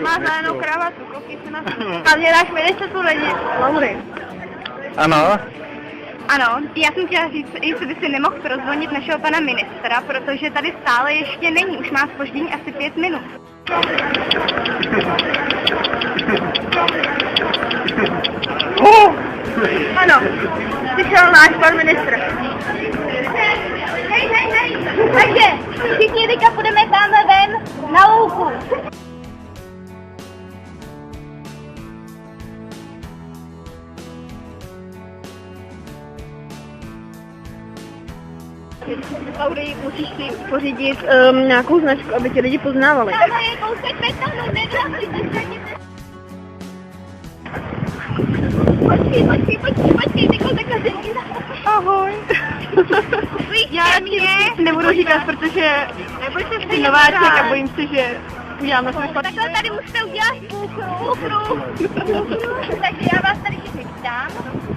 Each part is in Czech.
Má zelenou kravatu, koukej se na to. Ale náš ministr tu lidi. Laury. Ano. Ano, já jsem chtěla říct, jestli by si nemohl prozvonit našeho pana ministra, protože tady stále ještě není, už má zpoždění asi 5 minut. Ano, přišel náš pan ministr. Hej, takže všichni teďka půjdeme tamhle ven na louku. Laury, musíš si pořídit nějakou značku, aby tě lidi poznávali. Tamhle je kousek betonu, Počkej, ty kousek na zemí. Ahoj. Já ti nebudu říkat, protože jsi nováček a bojím se, že uděláme svůj špatný. Takhle tady musíte udělat půlkruh. Takže já vás tady všichni vítám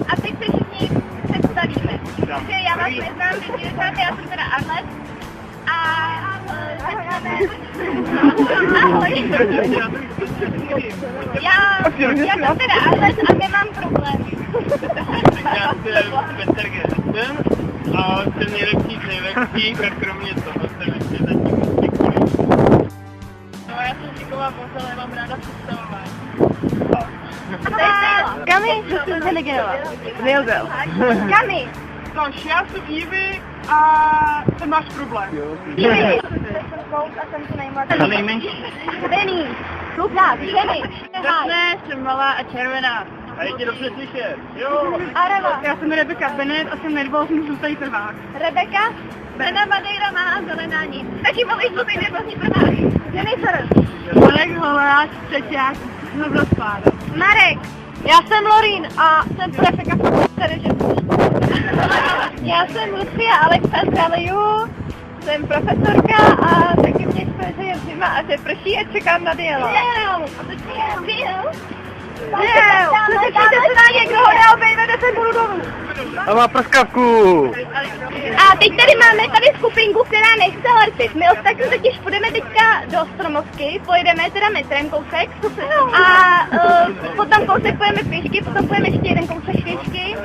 a teď se všichni představíme. Takže já vás neznám, vy říkáte, já jsem teda Arlet a ahoj. Já jsem teda Arlet a nemám problém. Já jsem Petr Gersten a jsem nejlepší z nejlepších a kromě toho jsem ještě zatím pěkný. No já jsem šiková bozel, mám ráda představování. Kami, co jsi zdelegenoval? Neozel. Kami. Tož, já jsem Ivy a ty máš problém. Ivy. A jsem tu nejmladší. A nejmenší. Benny. Lukáš, Benny. Jasné, jsem malá a červená. A je tě dobře slyšet. Jo. Areva. Já jsem Rebeka Bennett a jsem nervózní žlutý trvák. Rebeka. Benna Madeira má zelená nic. Taky malý žlutý nervózní trvák. Jennifer. Marek Holáč, třeťák, znovu rozpáda. Marek. Já jsem Lorín a jsem prefeka Já jsem Lucia Alexandra Liu, jsem profesorka a taky mě chce, že je zima a že prší a čekám na dielo. Slyšíte se na někdo, neobejmete se budu dolů. A má prskavku. A teď tady máme skupinku, která nechce lertit. My ostatní totiž půjdeme teďka do Stromovky, pojedeme teda metrem kousek a potom kousek pojeme pěšky, potom pojeme ještě jeden kousek pěšky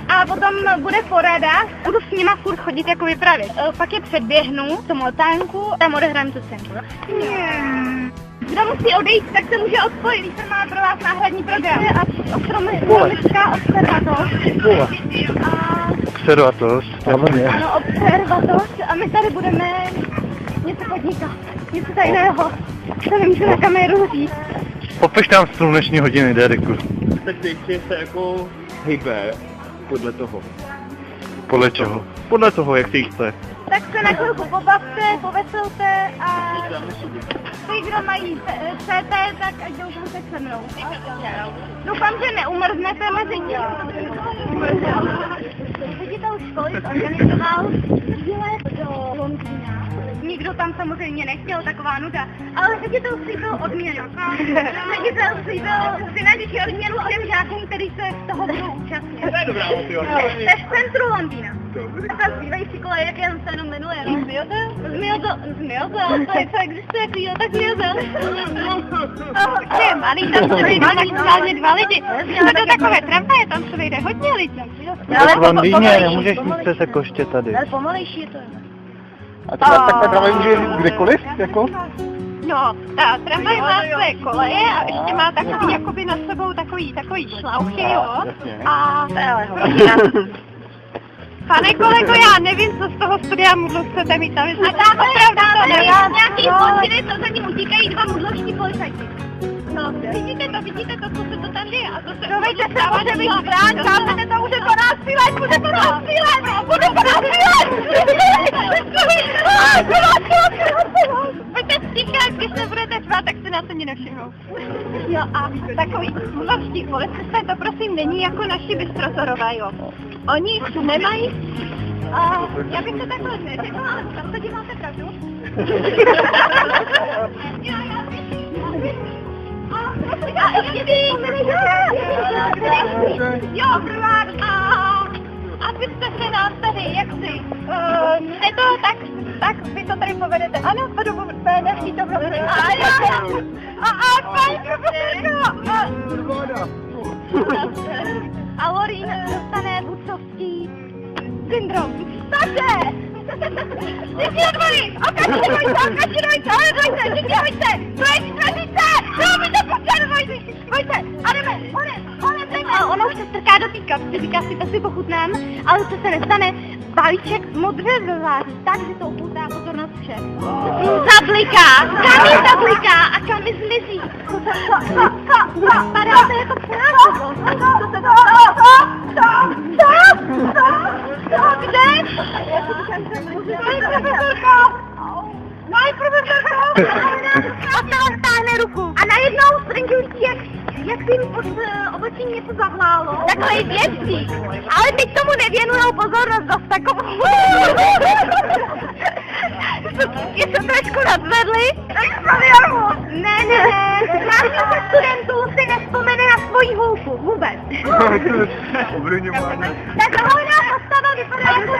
a potom bude porada, budu s nima furt chodit jako vypravět. Pak je předběhnu tomu otánku, tam odehrám tu scénu. Kdo musí odejít, tak se může odpojit, když se má pro vás náhradní program. A astronomická observatoř. Observatoř, ano, observatoř a my tady budeme něco podnikat, něco tajného, co nemůžu na kameru říct. Popiš tam sluneční hodiny, Dereku. Tak teď se jako hejbe podle toho. Podle čeho? Podle toho, jak si chce. Tak se na chvilku pobavte, poveselte a ty, kdo mají CT, tak ať jdou kousek se mnou. Doufám, že neumrznete mezi tím. Ředitel školy zorganizoval výlet do Londýna. Nikdo tam samozřejmě nechtěl, taková nuda, ale ředitel slíbil odměnu. Ředitel slíbil finanční odměnu všem žákům, kteří se z toho budou účastnit. To je dobrá motivace. To je v centru Londýna. Ta zbývající kolej, jak jen se jenom jmenuje, no? Zmiozel, to je, co existuje, ty jo, tak Zmiozel. To je malý, tam se vejdou maximálně 2 lidi. To je takové tramvaje, tam se vejde hodně lidí. Ale v Londýně nemůžeš mít přes koště tady. Ale pomalejší je to. A takhle tramvaj může jít kdekoliv, jako? No, ta tramvaj má své koleje a ještě má takový, jakoby na sebou takový šlauchy, jo? A to je ale hodina. Pane kolego, já nevím, co z toho studia mudlu chcete mít, ale a tam opravdu to nevím. Nějaký zločiny, co za ním utíkají 2 mudlovští policajti. No, vidíte to, co se to tam děje a to se... Dovejte se, může být zbrán, chápete to, může po nás střílet, budu po nás střílet! Pojďte stíkat, když se budete řvát, tak se nás ani nevšimnou. Jo a takový mudlovští policisté, to prosím není jako naši bystrozorové, jo. Oni tu nemají a já bych to takhle neřekla, ale tam to máte pravdu. Já ještě vím, jo, Hrvát a byste se nás tady, jak si? Je to tak vy to tady povedete. Ano, po dobu naší to prostě. A paní profesorka! A Lorín dostane vůdcovský syndrom. Takže! Děti na dvory! Okačinujte! Děti hojte! Robí to pojďte! A jdeme! Ona už se strká do té kapsy, říká si, to si pochutnám, ale co se nestane, balíček modře vyváří, takže to upoutá pozornost všech. Zabliká! Kam zabliká a kam zmizí? Padáte jako právo. Kde? Moje profesorka! A ta stáhne ruku. A najednou stringující, jak by jim pod obočím něco zavlálo. Takový věcí. Ale teď tomu nevěnujou pozornost dost takovou. Je to trošku nadzvedli? Ne. Žádný ze studentů si nevzpomene na svoji hůlku. Vůbec. Tak tohle nás postava vypadá jako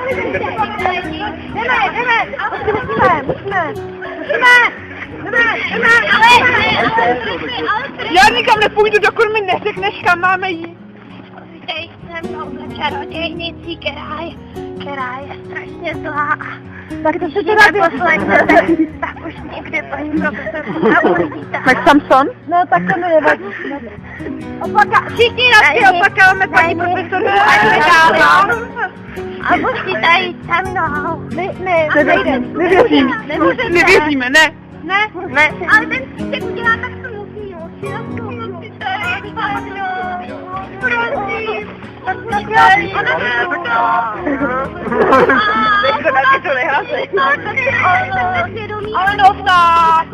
Musíme. Já nikam nepůjdu, dokud mi neřekneš, kam máme jít. Teď jsem touhle čarodějnicí, která je strašně zlá. Tak to se teda poslechněte, tak už někde paní profesorka uvidíte. Tak Samson? No tak to mi nevadí. Všichni opakáváme paní profesorku. A musíte jít se mnou. Nevěříme, ne. Ale ten přítek udělá tak, co musí, jo. Prosím. Ale no tak.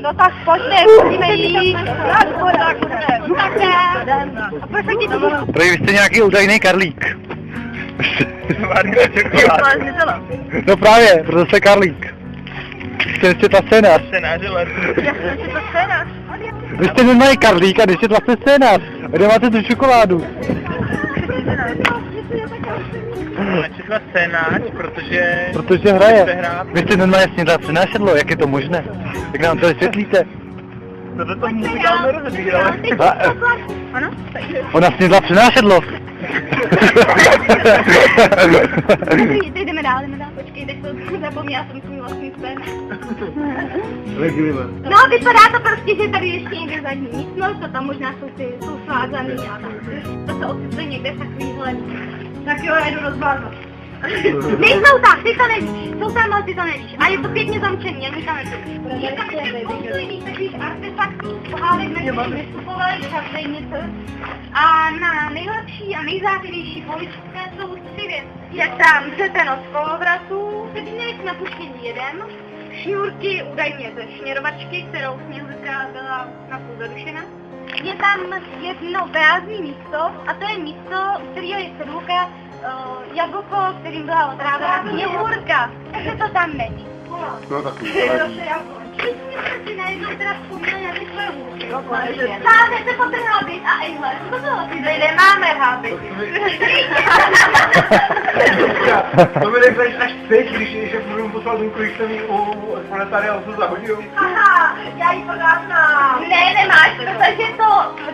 No tak pojďte, musíme jít. Prý, vy jste nějaký údajný Karlík. No právě, proto jste Karlík. Jste ještě ta scénář. Vy jste normální Karlík a ještě vlastně scénář. Kde máte tu čokoládu? Načetla scénář, Protože hraje. Vy jste normálně snědla přenášedlo, jak je to možné? Jak nám to vysvětlíte? to muzikál nerozebíral. Ano? Ona snědla přenášedlo. Teď jdeme dál, počkej, teď to zapomněla jsem svůj vlastní scén. No, vypadá to prostě, že tady ještě někde zadní místnost, a tam možná jsou svázaný a tam to se ocitli někde takovýhle. Tak jo, já jdu rozvázat. Nejsou tam, ty to nevíš, jsou tam, ale ty to nevíš. A je to pěkně zamčený, jak mi tam nevíš. Je tam spoustu takových artefaktů, pohádek, na kterých vystupovali čarodejnice. A na nejlepší a nejzářivější poličce jsou 3 věci. Je tam řetenost kolovratů, teď měli jsme napuštění jeden, šňůrky údajně ze šněrovačky, kterou Sněhurka byla napůl zadušena. Je tam jedno prázdné místo, a to je místo, u kterého je cedulka jablko, kterým byla otrávena Sněhurka. Takže to tam není. No tak Všichni jsme si najednou teda vzpomněli na ty svoje hůlky. Sáte se po ten hábit a ejhle, co to bylo? Ty tady nemáme hábit. To mi řekneš až teď, když budu poslal Dunku, když jsem jí u planetariátu zahodil. Aha, já ji pořád znám. Ne, nemáš, protože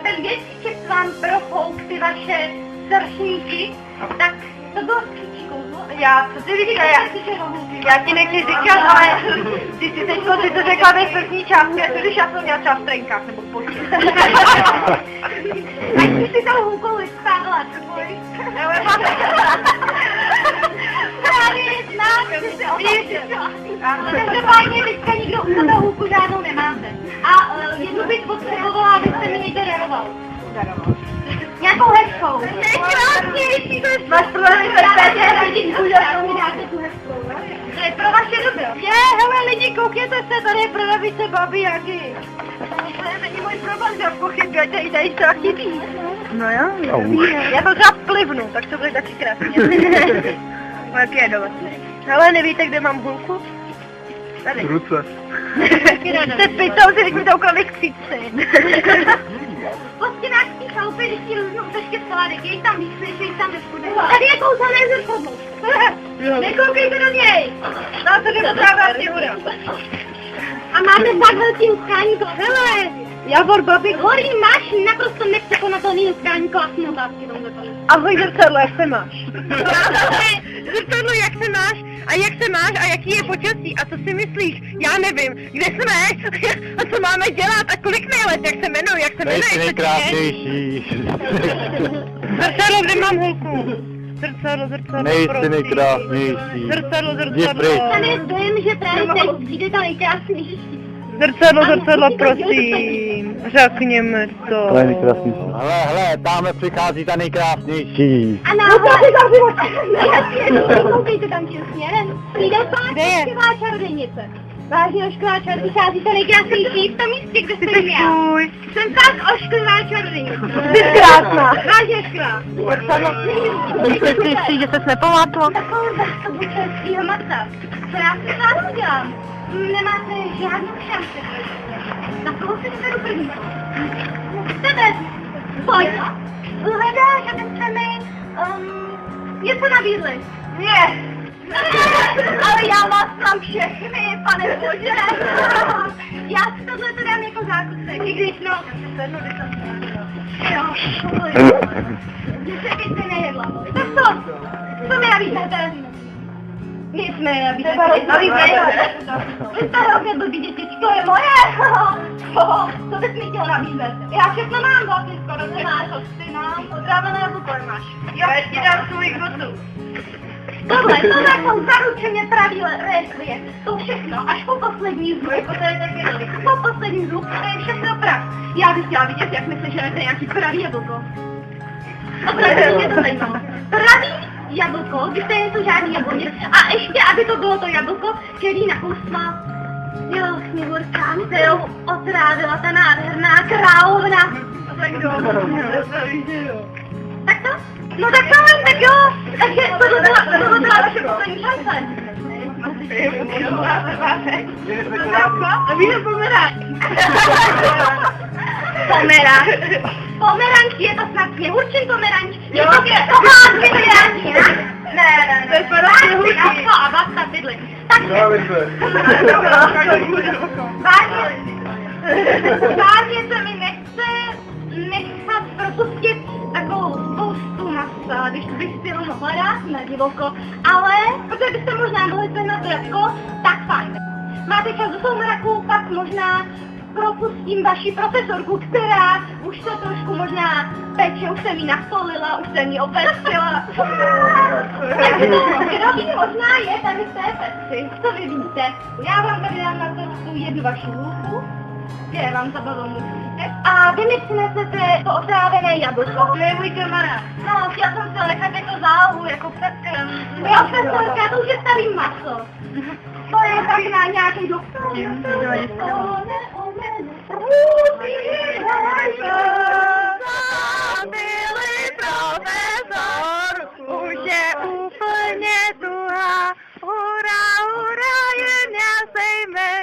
ten věcíček vám profouk ty vaše sršníky, tak to bylo skříčí kouzlo. Já, co ty říkáš? Já ti nechci říkat, ale ty si teďko si to řekla bez první částky, a když já jsem měla třeba v trenkách nebo v počí. Tak ty si tam hůlkou vystávala, co boj? Právě jedna, ty si opravdu. Každopádně teďka nikdo u toho hůlku žádnou nemáte. A jednu bych potřebovala, abyste mi někde daroval. Nějakou hezkou. To je krásnější, to je máš pro mě to je pro vaše dobro. Hele lidi, koukněte se, tady je pro navíce babiaky. To není můj problém, že pochybujete, i tady se chybí. No jo, já to třeba plivnu, tak to bude taky krásně. Jaký je dole. Hele, nevíte, kde mám hůlku? Tady. V ruce. Jste pitou, si mi to ukradli k skříčce. Po stěnách šalupy, když ti různou ještě sladek, je tam víc, než je tam neškude. Tady je kouzelné zrcadlo. Nekoukejte do něj. No, to jde potrává figura. A máte tak velký utkání, to hele. Javor, babík. Horí máš naprosto nepřekonatelný utkání klasní otázky. Ahoj zrcadlo, jak se máš? Zrcadlo, jak se máš? A jaký je počasí? A co si myslíš? Já nevím. Kde jsme? A co máme dělat? A kolik mi je let? Jak se jmenuji? Jak se Nejsi jmenuješ? nejkrásnější. Zrcadlo, kde mám holku? Zrcadlo, Nejsi prosím. nejkrásnější. Zrcadlo. Jdi pryč. Tam je dojem, že právě teď přijde ta nejkrásnější. Zrcadlo, prosím. Řekněme to. To je nejkrásnější. Hele, tamhle přichází ta nejkrásnější. A náhle... Koukejte tam tím směrem. Přijde pár ošklivá čarodějnice. Vážně ošklivá čarodějnice. Vychází ta nejkrásnější v tom místě, kde jsem já. Jsem tak ošklivá čarodějnice. Jsi krásná. Vážně ošklivá. Myslíš, že ses nepamátla? Takovou zásobu českýho mata. Která se vás udělám. Nemáte žádnou šanci. Na koho si vyberu první? Tebe! Pojď! Hledáš, aby jsme mi něco nabídli. Ne! Ale já vás mám všechny, pane bože! Já si tohle to dám jako zákusek, i když no... Jo, že se byste nejedla. Tak co mi nabídnete? My jsme nabídnete. Vy jste hrozně blbý dětičky, to je moje! Co bys mi chtěl nabízet? Já všechno mám vlastně skoro, nemáš hosty, mám odrávené jablko máš. Jo, ti dám svůj kvotu. Tohle jsou zaručeně pravý rekvie. To všechno, až po poslední zub, jako to je taky po poslední zub, to je všechno prav. Já bych chtěla vidět, jak mi seženete nějaký pravý jablko. Opravdu mě to zajímalo. Pravý jablko, vy jste něco žádný jabloně. A ještě, aby to bylo to jablko, který nakousla Sněhurka, kterou otrávila ta nádherná královna. Tak to? No tak jo. Takže to byla vaše poslední šance. A víte pomeranč. Pomeranč je to snad Sněhurčin pomeranč. Jo, to má dvě vydání, ne? Ne. To je Sněhurčin. A basta bydli. Vážně se mi nechce nechat propustit takovou spoustu masa, když bych si ho mohla dát na divoko, ale protože byste možná mohli sehnat to jabko, tak fajn. Máte čas do soumraku, pak možná propustím vaši profesorku, která už se trošku možná peče, už jsem jí nasolila, už jsem jí opečila. Takže to kdo možná je tady v té peci, co vy víte. Já vám tady dám na cestu jednu vaši lůku, kde vám zabavou musíte. A vy mi přinesete to otrávené jablko. To je můj kamarád. No, chtěl jsem se nechat jako zálohu, jako předkem. Profesorka, to už je starý maso. To je tak na nějaký doktor. Milý profesor, už je úplně tuhá. Hurá, jen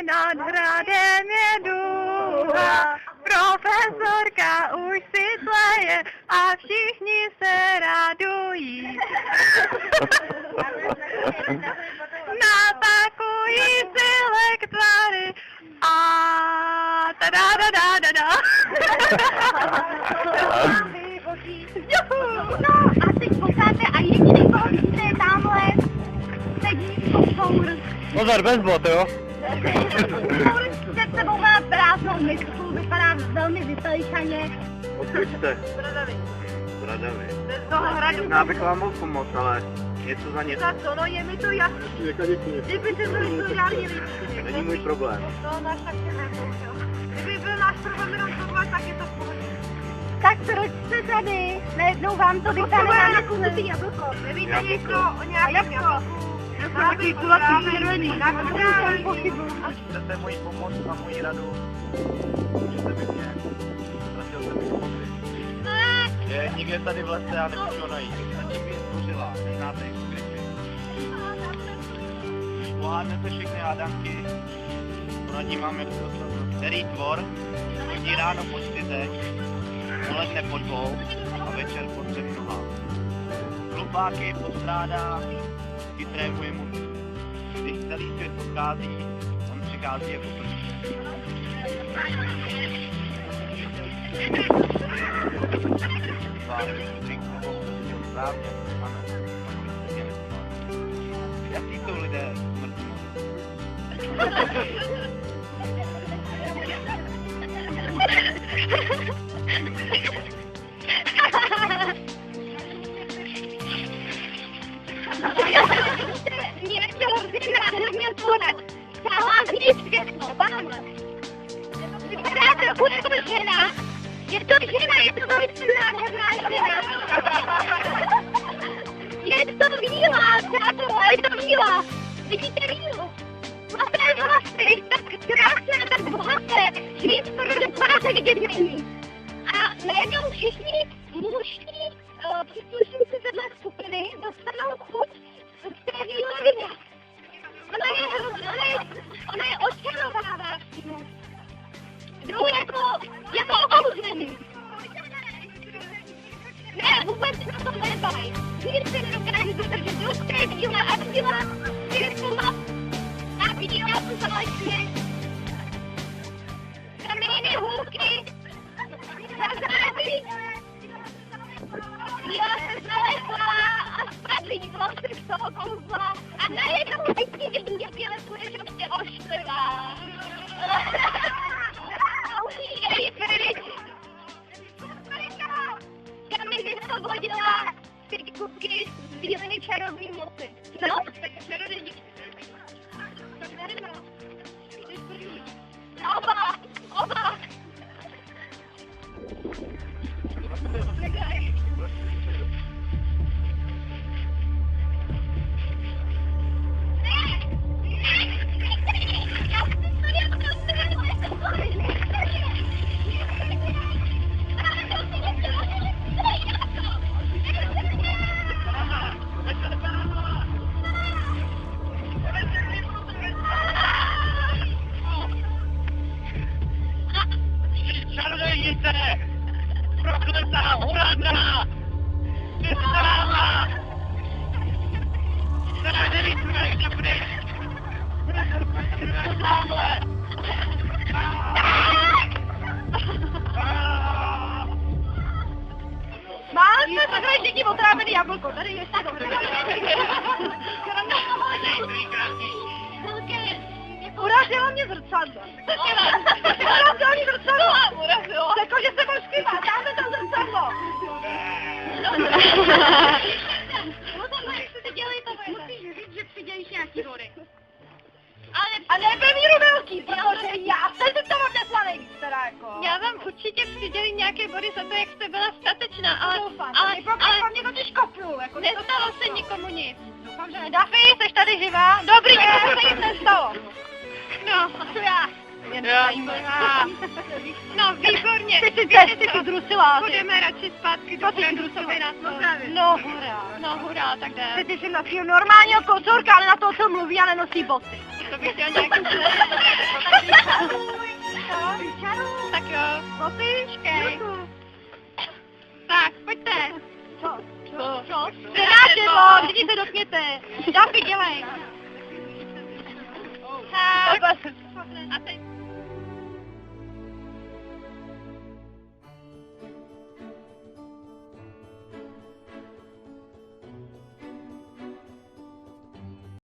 nad hradem je duha. Profesorka už si tleje a všichni se radují. Napakují si lektvary a ta-da-da-da-da-da. No a teď posádte a jediný koho vidíte je tamhle sedí kocour. Pozor, bez bot, jo? Kocour před sebou má prázdnou misku, vypadá velmi vypelišaně. Odkud jste? Bradavy. Bradavy. Z toho hradu. Já bych vám mohl pomoct, ale něco za něco. Za co? No je mi to jasný. Kdyby to byli dali lidi. Není můj problém. To náš taky nepoužil. Kdyby byl náš problém jenom tohle, tak je to v pohodě. Tak proč jste tady? Najednou vám to vytane na kulatý jablko. Nevíte něco o nějakém jablku? Takový kulatý červený. Chcete moji pomoc a moji radu? Můžete mi mě. Prosil jsem mi pomoci. Je někde tady v lese a nemůžu ho najít. Zatím by stvořila. Neznáte hipokryty. Pohádnete všechny hádanky. Poradím vám, jak to který tvor chodí ráno po 4, poledne po 2 a večer po 3 nohách. Hlupáky postrádá, chytrému je moc. Když celý svět odchází, on přichází jako první. Správně, ano. Jaký jsou lidé smrtní? Mě nechtělo vzdělat, neměl podat. Stála říct všechno, vám. Vypadá to, bude to žena. Je to velice nádherná žena. Je to bílá, přátelé, je to bílá. Vidíte bílou? Zlaté vlasy, tak krásné, tak bohaté, že nic skoro dopadá vidět není. A najednou všichni mužní příslušníci vedle skupiny dostanou chuť z té bílé vidět. Ona je očarovává přímo. Jdou jako okouzlený. Ne, vůbec na to nebají. Nic se nedokáže zadržet, to je bílá a bílá, bílá. A bílá to zalečně. Kameny, hůlky, zazády. Já se zalekla a spadlý vlasy z toho kouzla a najednou vidím, jak je lesuje šoptě ošklivá. Jej pryč! Kameny vysvobodila ty kubky z bílými čarovný moci. No, tak čarodějník. Oba! Čarodějnice! Prokletá, uradná! Vystrála! Nevíte, jak to pryč! Tamhle! Máme takhle děti otrávený jablko, tady je to dobré. Urazilo mě zrcadlo. Urazilo mě zrcadlo. Řekl, že se poškývá, dáme to zrcadlo. Musíš říct, že přidělíš nějaký hory. A nebyl míru velký, protože já jsem si to odnesla nejvíc, teda jako. Já vám určitě přidělím nějaké body za to, jak jste byla statečná, ale mě totiž kopnul, jako nestalo se nikomu nic. doufám, že ne. Daffy, jsi tady živá? Dobrý, nikomu se nic nestalo. No, To já. no výborně. Ty si zrusila. Budeme radši zpátky do Frandusovi na to. No hurá. No hurá, tak jde. Ty jsi na svýho normálního kocourka, ale na to, co mluví a nenosí boty. To bych chtěl nějaký Tak jo, Botyčkej. tak, pojďte. Co? Přenášedlo, lidi se dotkněte. Daffy, dělej. Tak. A teď